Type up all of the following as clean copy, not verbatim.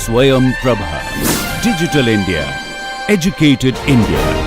Swayam Prabha. Digital India. Educated India.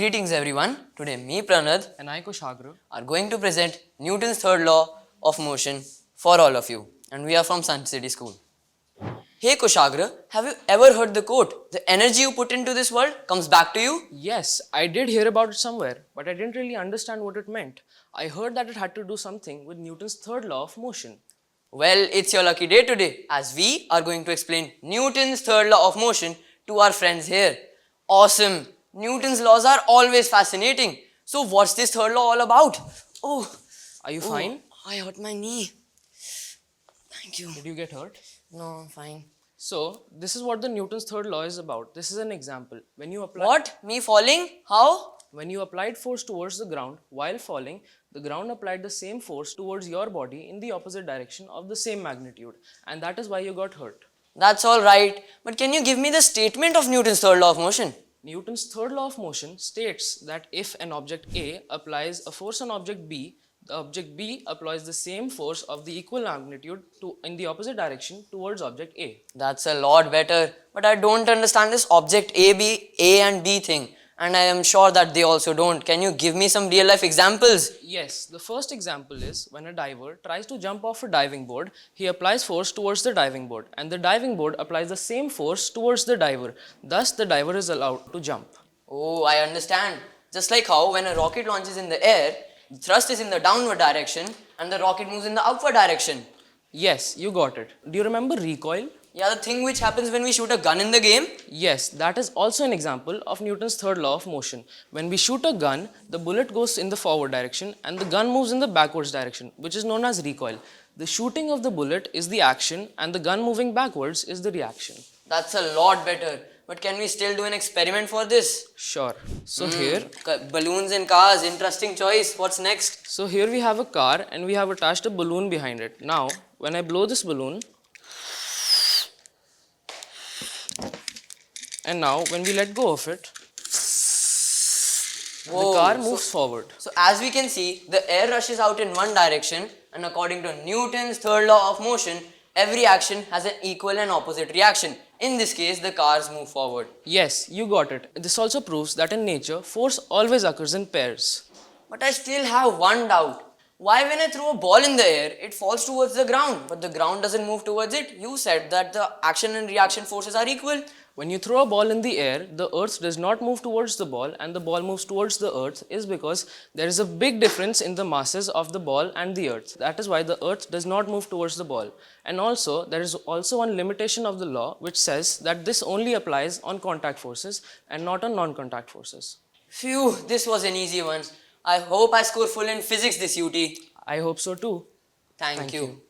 Greetings everyone. Today me Pranad And I, Kushagra. are going to present Newton's third law of motion for all of you, and we are from Sun City School. Hey Kushagra, have you ever heard the quote, "The energy you put into this world comes back to you"? Yes, I did hear about it somewhere, but I didn't really understand what it meant. I heard that it had to do something with Newton's third law of motion. Well, it's your lucky day today, as we are going to explain Newton's third law of motion to our friends here. Awesome! Newton's laws are always fascinating. So what's this third law all about? Oh, Are you fine? I hurt my knee. Thank you. Did you get hurt? No, I'm fine. So, this is what the Newton's third law is about. This is an example. What? Me falling? How? When you applied force towards the ground while falling, the ground applied the same force towards your body in the opposite direction of the same magnitude, and that is why you got hurt. That's all right. But can you give me the statement of Newton's third law of motion? Newton's third law of motion states that if an object A applies a force on object B, the object B applies the same force of the equal magnitude in the opposite direction towards object A. That's a lot better. But I don't understand this object A and B thing. And I am sure that they also don't. Can you give me some real life examples? Yes, the first example is when a diver tries to jump off a diving board, he applies force towards the diving board, and the diving board applies the same force towards the diver. Thus, the diver is allowed to jump. Oh, I understand. Just like how when a rocket launches in the air, the thrust is in the downward direction and the rocket moves in the upward direction. Yes, you got it. Do you remember recoil? Yeah, the thing which happens when we shoot a gun in the game. Yes, that is also an example of Newton's third law of motion. When we shoot a gun, the bullet goes in the forward direction and the gun moves in the backwards direction, which is known as recoil. The shooting of the bullet is the action and the gun moving backwards is the reaction. That's a lot better. But can we still do an experiment for this? Sure. So here Balloons and cars, interesting choice. What's next? So here we have a car and we have attached a balloon behind it. Now, when I blow this balloon, and now when we let go of it, the car moves forward. So as we can see, the air rushes out in one direction, and according to Newton's third law of motion, every action has an equal and opposite reaction. In this case, the cars move forward. Yes, you got it. This also proves that in nature, force always occurs in pairs. But I still have one doubt. Why when I throw a ball in the air, it falls towards the ground, but the ground doesn't move towards it? You said that the action and reaction forces are equal. When you throw a ball in the air, the earth does not move towards the ball and the ball moves towards the earth is because there is a big difference in the masses of the ball and the earth. That is why the earth does not move towards the ball. And also, there is also one limitation of the law which says that this only applies on contact forces and not on non-contact forces. Phew, this was an easy one. I hope I score full in physics this UT. I hope so too. Thank you.